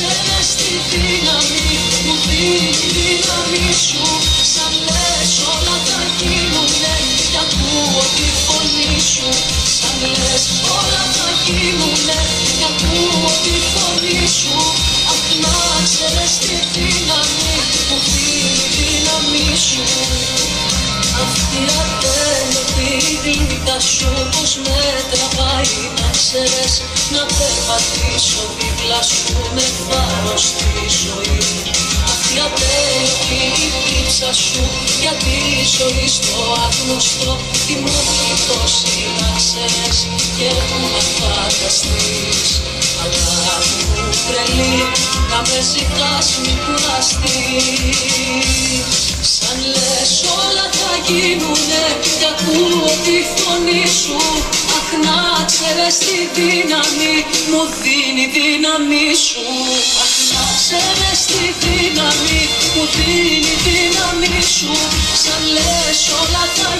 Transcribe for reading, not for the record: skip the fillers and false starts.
ξέρεις τη δύναμη μου δίνει η δύναμη σου. Σαν λες όλα θα γίνουνε κι ακούω τη φωνή σου. Σαν λες όλα θα γίνουνε κι ακούω τη φωνή σου. Αχ, να ξέρεις τη δύναμη μου δίνει η δύναμη σου. Αυτή η ατέλειωτη γλύκα σου πως με τραβάει να ξέρεις. Να περπατήσω δίπλα σου με θάρρος στη ζωή. Αυτή η ατέλειωτη δίψα σου για τη ζωή στο άγνωστο. Τι μου έχει δώσει να ξέρεις και που με φανταστείς. Αγάπη μου τρελή, να με ζητάς μη κουραστείς. Σαν λες όλα θα γίνουνε κι ακούω τη φωνή σου. Αχ, να ξέρεις τη δύναμη μου δίνει η δύναμη σου. Αχ, να ξέρεις τη δύναμη μου δίνει η δύναμη σου. Σαν λες όλα θα